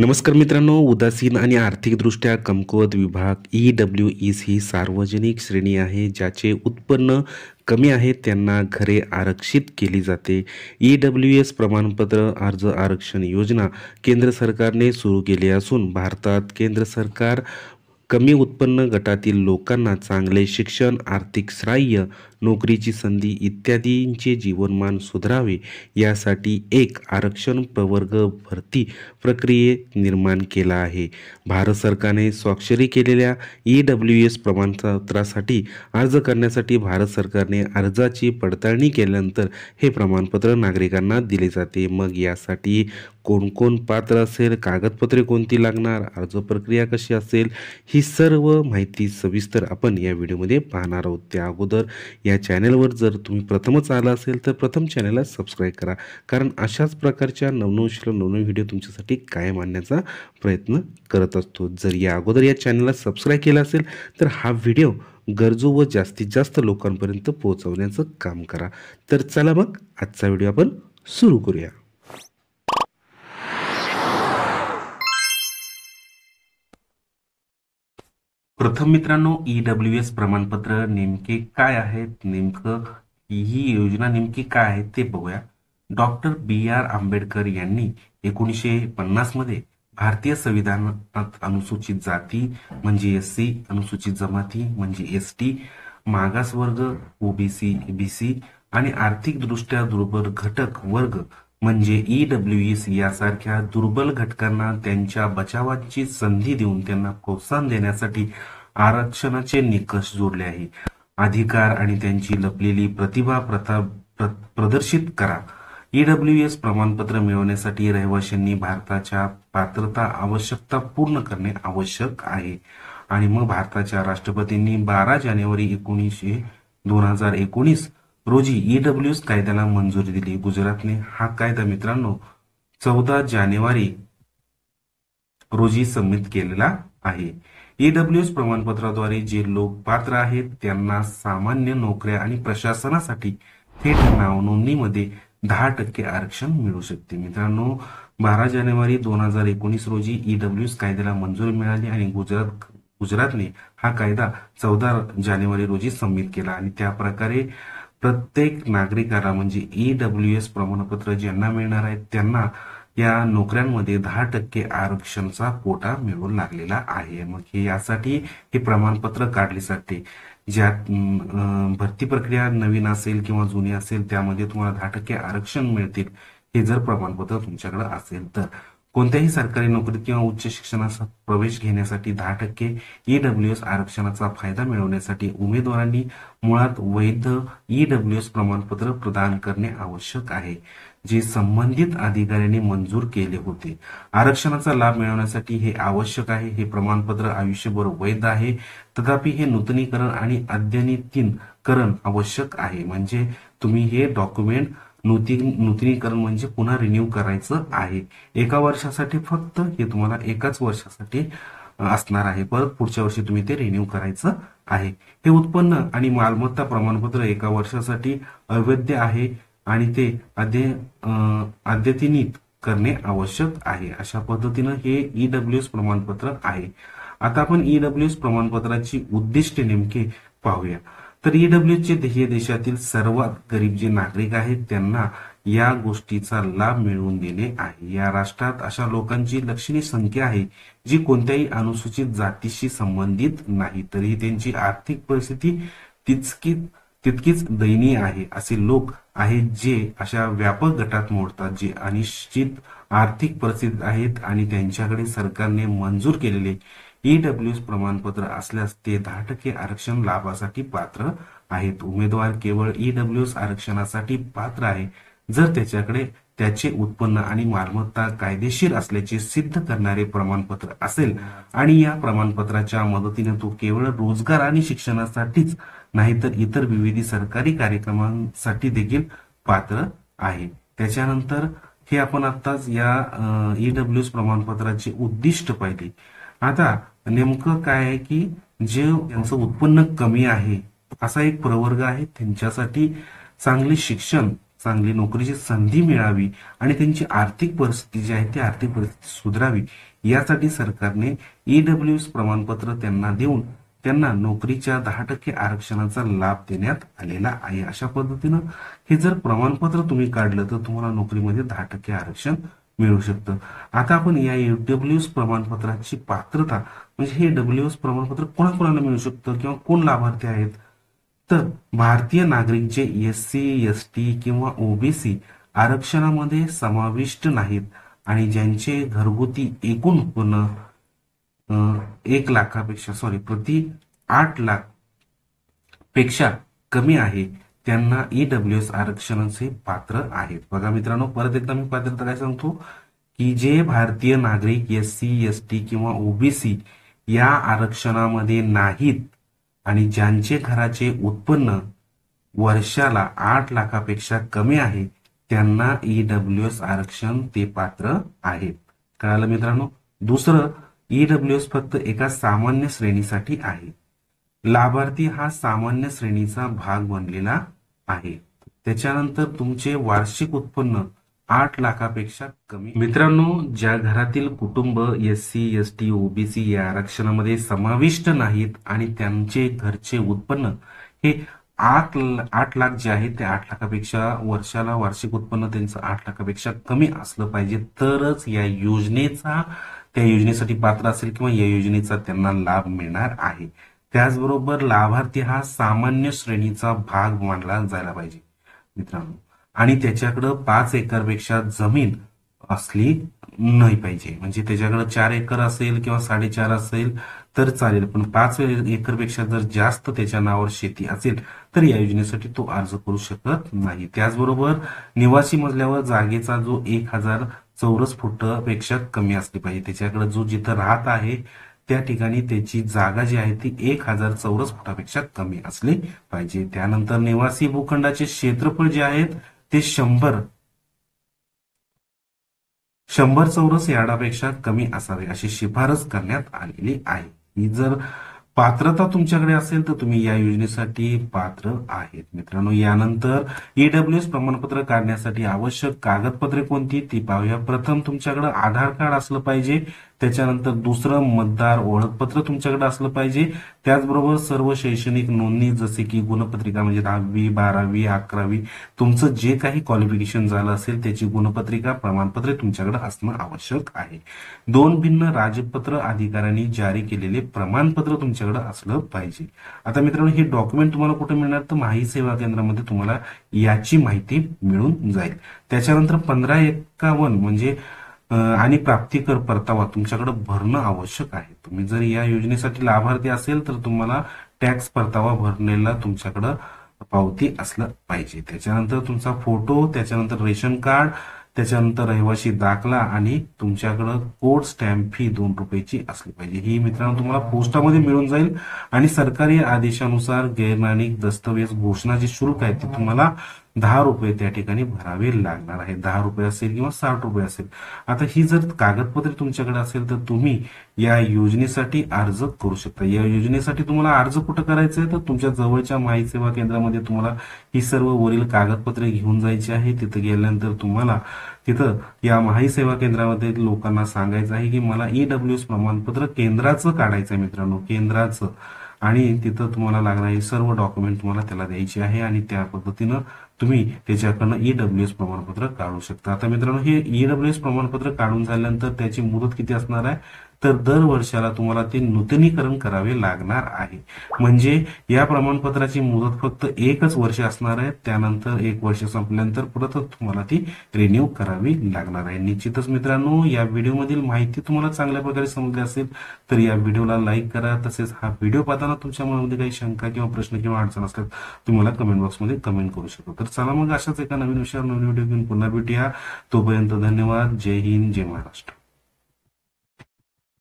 नमस्कार मित्रांनो, उदासीन आणि आर्थिकदृष्ट्या कमकुवत विभाग EWS ही सार्वजनिक श्रेणी आहे ज्याचे उत्पन्न कमी आहे त्यांना घरे आरक्षित केली जाते। EWS प्रमाणपत्र अर्ज आरक्षण योजना केंद्र सरकारने सुरू केली असून भारतात केंद्र सरकार कमी उत्पन्न गटातील लोकांना चांगले शिक्षण, आर्थिक सहाय्य, नोकरीची संधी इत्यादींचे जीवनमान सुधारावे यासाठी एक आरक्षण प्रवर्ग भरती प्रक्रियेत निर्माण केला आहे। भारत सरकारने स्वाक्षरी केलेल्या EWS प्रमाणपत्रासाठी अर्ज करण्यासाठी भारत सरकारने अर्जाची पडताळणी केल्यानंतर हे प्रमाणपत्र नागरिकांना दिले जाते। मग यासाठी कोण कोण पात्र असेल, कागदपत्रे कोणती लागणार, अर्ज प्रक्रिया कशी असेल, ही सर्व माहिती सविस्तर आपण या व्हिडिओमध्ये पाहणार आहोत। त्या अगोदर या चॅनलवर जर तुम्ही प्रथमच आला असेल तर प्रथम चॅनलला सबस्क्राईब करा, कारण अशाच प्रकारच्या नवनवीन व्हिडिओ तुमच्यासाठी कायम आणण्याचा प्रयत्न करत असतो। जर या अगोदर या चॅनलला सबस्क्राईब केला असेल तर हा व्हिडिओ गरजू व जास्तीत जास्त लोकांपर्यंत पोहोचवण्याचं काम करा। तर चला मग आजचा व्हिडिओ आपण सुरू करूया। प्रथम मित्रांनो, EWS प्रमाणपत्र नेमके काय आहेत, नेमकं ही योजना नेमकी काय आहे ते बघूया। डॉक्टर BR आंबेडकर यांनी 1950 मध्ये भारतीय संविधानात अनुसूचित जाती म्हणजे SC, अनुसूचित जमाती म्हणजे ST, मागासवर्ग OBC, BC आणि आर्थिकदृष्ट्या दुर्बल घटक वर्ग म्हणजे EWS यासारख्या दुर्बल घटकांना त्यांच्या बचावाची संधी देऊन त्यांना प्रोत्साहन देण्यासाठी आरक्षणाचे निकष जोडले आहे। अधिकार आणि त्यांची लपलेली प्रतिभा प्रदर्शित करा। EWS प्रमाणपत्र मिळवण्यासाठी रहिवाशांनी भारताच्या पात्रता आवश्यकता पूर्ण करणे आवश्यक आहे। आणि मग भारताच्या राष्ट्रपतींनी 12 जानेवारी 2019 रोजी EWS कायद्याला मंजुरी दिली। गुजरातने हा कायदा मित्रांनो 14 जानेवारी रोजी संमत केलेला आहे। EWS प्रमाणपत्राद्वारे जे लोक पात्र आहेत त्यांना सामान्य नोकऱ्या आणि प्रशासनासाठी थेट नोंदणीमध्ये 10% आरक्षण मिळू शकते। मित्रांनो, 12 जानेवारी 2019 रोजी EWS कायद्याला मंजुरी मिळाली आणि गुजरातने हा कायदा 14 जानेवारी रोजी संमत केला आणि त्या प्रकारे प्रत्येक नागरिकाला म्हणजे EWS प्रमाणपत्र ज्यांना मिळणार आहे त्यांना या नोकऱ्यांमध्ये 10% आरक्षणाचा कोटा मिळू लागलेला आहे। मग हे यासाठी हे प्रमाणपत्र काढले जाते। ज्यात भरती प्रक्रिया नवीन असेल किंवा जुनी असेल त्यामध्ये तुम्हाला 10% आरक्षण मिळतील, हे जर प्रमाणपत्र तुमच्याकडे असेल तर। कोणत्याही सरकारी नोकरीत किंवा उच्च शिक्षणाचा प्रवेश घेण्यासाठी 10% EWS आरक्षणाचा फायदा मिळवण्यासाठी उमेदवारांनी मुळात वैध EWS प्रमाणपत्र प्रदान करणे आवश्यक आहे, जे संबंधित अधिकाऱ्यांनी मंजूर केले होते। आरक्षणाचा लाभ मिळवण्यासाठी हे आवश्यक आहे। हे प्रमाणपत्र आयुष्यभर वैध आहे, तथापि हे नूतनीकरण आणि अद्यतनीकरण आवश्यक आहे। म्हणजे तुम्ही हे डॉक्युमेंट नूतनीकरण म्हणजे पुन्हा रिन्यू करायचं आहे। एका वर्षासाठी फक्त हे तुम्हाला एकाच वर्षासाठी असणार आहे, परत पुढच्या वर्षी तुम्ही ते रिन्यू करायचं आहे। हे उत्पन्न आणि मालमत्ता प्रमाणपत्र एका वर्षासाठी अवैध आहे आणि ते अद्यतनित करणे आवश्यक आहे। अशा पद्धतीनं हे EWS प्रमाणपत्र आहे। आता आपण EWS प्रमाणपत्राची उद्दिष्टे नेमके पाहूया। तर EWS चे ध्येय देशातील सर्वात गरीब जे नागरिक आहेत त्यांना या गोष्टीचा लाभ मिळवून देणे आहे। या राष्ट्रात अशा लोकांची लक्षणीय संख्या आहे जी कोणत्याही अनुसूचित जातीशी संबंधित नाही, तरीही त्यांची आर्थिक परिस्थिती तितकीच दयनीय आहे। असे लोक आहेत जे अशा व्यापक गटात मोडतात जे अनिश्चित आर्थिक परिस्थितीत आहेत आणि त्यांच्याकडे सरकारने मंजूर केलेले EWS प्रमाणपत्र असल्यास ते 10% आरक्षण लाभासाठी पात्र आहेत। उमेदवार केवळ EWS आरक्षणासाठी पात्र आहे जर त्याच्याकडे त्याचे उत्पन्न आणि मालमत्ता कायदेशीर असल्याचे सिद्ध करणारे प्रमाणपत्र असेल आणि या प्रमाणपत्राच्या मदतीने तो केवळ रोजगार आणि शिक्षणासाठीच नाही तर इतर विविध सरकारी कार्यक्रमांसाठी देखील पात्र आहे। त्याच्यानंतर हे आपण आताच या EWS प्रमाणपत्राचे उद्दिष्ट पाहिले। आता नेमकं काय आहे की जे त्यांचं उत्पन्न कमी आहे असा एक प्रवर्ग आहे, त्यांच्यासाठी चांगले शिक्षण चांगली नोकरीची संधी मिळावी आणि त्यांची आर्थिक परिस्थिती जी आहे ती आर्थिक परिस्थिती सुधारावी यासाठी सरकारने ईडब्ल्यूएस प्रमाणपत्र त्यांना देऊन त्यांना नोकरीच्या 10% आरक्षणाचा लाभ देण्यात आलेला आहे. अशा पद्धतीनं हे जर प्रमाणपत्र तुम्ही काढलं तर तुम्हाला नोकरीमध्ये 10% आरक्षण मिळू शकतं. आता आपण या ईडब्ल्यूएस प्रमाणपत्राची पात्रता म्हणजे हे डब्ल्यूएस प्रमाणपत्र कोणाकोणाला मिळू शकतं किंवा कोण लाभार्थी आहेत, तर भारतीय नागरिक जे एससी, एसटी किंवा ओबीसी आरक्षणामध्ये समाविष्ट नाहीत आणि ज्यांचे घरगुती एकूण उत्पन्न 1 लाखापेक्षा प्रति 8 लाख पेक्षा कमी आहे त्यांना ईडब्ल्यूएस आरक्षणाचे पात्र आहेत. बघा मित्रांनो, परत एकदा मी पात्रता काय सांगतो की जे भारतीय नागरिक एससी, एसटी किंवा ओबीसी या आरक्षणामध्ये नाहीत आणि ज्यांचे घराचे उत्पन्न वर्षाला 8 लाखापेक्षा कमी आहे त्यांना ईडब्ल्यूएस आरक्षण ते पात्र आहेत. कळालं मित्रांनो. दुसरं, ईडब्ल्यूएस फक्त एका सामान्य श्रेणीसाठी आहे. लाभार्थी हा सामान्य श्रेणीचा भाग बनलेला आहे. त्याच्यानंतर तुमचे वार्षिक उत्पन्न 8 लाखापेक्षा कमी. मित्रांनो, ज्या घरातील कुटुंब एससी, एसटी, ओबीसी या आरक्षणामध्ये समाविष्ट नाहीत आणि त्यांचे घरचे उत्पन्न हे 8 लाख जे आहे ते 8 लाखापेक्षा वर्षाला वार्षिक उत्पन्न त्यांचं 8 लाखापेक्षा कमी असलं पाहिजे तरच त्या योजनेसाठी पात्र असेल किंवा या योजनेचा त्यांना लाभ मिळणार आहे. त्याचबरोबर लाभार्थी हा सामान्य श्रेणीचा भाग मानला जायला पाहिजे मित्रांनो आणि त्याच्याकडं 5 एकरपेक्षा जमीन असली नाही पाहिजे. म्हणजे त्याच्याकडे 4 एकर असेल किंवा 4.5 असेल तर चालेल, पण 5 एकरपेक्षा जर जास्त त्याच्या नावावर शेती असेल तर या योजनेसाठी तो अर्ज करू शकत नाही. त्याचबरोबर निवासी मजल्यावर जागेचा जो 1000 चौरस फुटापेक्षा कमी असली पाहिजे. त्याच्याकडे जो जिथं राहत आहे त्या ठिकाणी त्याची जागा जी आहे ती 1000 चौरस फुटापेक्षा कमी असली पाहिजे. त्यानंतर निवासी भूखंडाचे क्षेत्रफळ जे आहेत ते 100 चौरस यार्डापेक्षा कमी असावे अशी शिफारस करण्यात आलेली आहे. ही जर पात्रता तुमच्याकडे असेल तर तुम्ही या योजनेसाठी पात्र आहेत मित्रांनो. यानंतर ईडब्ल्यूएस प्रमाणपत्र काढण्यासाठी आवश्यक कागदपत्रे कोणती ती पाहूया. प्रथम तुमच्याकडे आधार कार्ड असलं पाहिजे. त्याच्यानंतर दुसरं मतदार ओळखपत्र तुमच्याकडे असलं पाहिजे. त्याचबरोबर सर्व शैक्षणिक नोंदणी जसे की गुणपत्रिका म्हणजे 10वी, 12वी, 11वी तुमचं जे काही क्वालिफिकेशन झालं असेल त्याची गुणपत्रिका, प्रमाणपत्रे तुमच्याकडे असणं आवश्यक आहे. 2 भिन्न राजपत्र अधिकाऱ्यांनी जारी केलेले प्रमाणपत्र तुमच्याकडे असलं पाहिजे. आता मित्रांनो, हे डॉक्युमेंट तुम्हाला कुठे मिळणार तर माहिती सेवा केंद्रामध्ये तुम्हाला याची माहिती मिळून जाईल. त्याच्यानंतर 1551 म्हणजे आणि प्राप्ती कर परतावा तुमच्याकडे भरणं आवश्यक आहे. तुम्ही जर या योजनेसाठी लाभार्थी असेल तर तुम्हाला टॅक्स परतावा भरलेला तुमच्याकडे पावती असलं पाहिजे. त्याच्यानंतर तुमचा फोटो, त्याच्यानंतर रेशन कार्ड, त्याच्यानंतर रहिवासी दाखला आणि तुमच्याकडे कोड स्टॅम्प फी 2 रुपयाची असली पाहिजे. ही मित्रांनो तुम्हाला पोस्टामध्ये मिळून जाईल आणि सरकारी आदेशानुसार गैरमानिक दस्तऐवज घोषणा जे शुल्क आहे ते तुम्हाला 10 रुपये त्या ठिकाणी भरावे लागणार आहे. 10 रुपये असेल किंवा 60 रुपये असेल. आता ही जर कागदपत्रे तुमच्याकडे असेल तर तुम्ही या योजनेसाठी अर्ज करू शकता. या योजनेसाठी तुम्हाला अर्ज कुठं करायचं आहे तर तुमच्या जवळच्या माहिती सेवा केंद्रामध्ये तुम्हाला ही सर्व वरील कागदपत्रे घेऊन जायची आहे. तिथं गेल्यानंतर तुम्हाला तिथं या माहिती सेवा केंद्रामध्ये लोकांना सांगायचं आहे की मला ईडब्ल्यूएस प्रमाणपत्र केंद्राचं काढायचं आहे मित्रांनो, केंद्राचं. आणि तिथं तुम्हाला लागणारी सर्व डॉक्युमेंट तुम्हाला त्याला द्यायची आहे आणि त्या पद्धतीनं तुम्ही त्याच्याकडनं ईडब्ल्यूएस प्रमाणपत्र काढू शकता. आता मित्रांनो, हे ईडब्ल्यूएस प्रमाणपत्र काढून झाल्यानंतर त्याची मुदत किती असणार आहे तर दर वर्षाला तुम्हाला ते नूतनीकरण करावे लागणार आहे. म्हणजे या प्रमाणपत्राची मुदत फक्त 1च वर्ष असणार आहे. त्यानंतर 1 वर्ष संपल्यानंतर परत तुम्हाला ती रिन्यू करावी लागणार आहे. निश्चितच मित्रांनो, या व्हिडिओमधील माहिती तुम्हाला चांगल्या प्रकारे समजली असेल तर या व्हिडिओला लाईक करा. तसेच हा व्हिडिओ पाहताना तुमच्या मनामध्ये काही शंका किंवा प्रश्न किंवा अडचण असल्यास तुम्हाला कमेंट बॉक्समध्ये कमेंट करू शकतो. तर चला मग अशाच एका नवीन विषयावर नवीन व्हिडिओ घेऊन पुन्हा भेटूया. तोपर्यंत धन्यवाद. जय हिंद, जय महाराष्ट्र.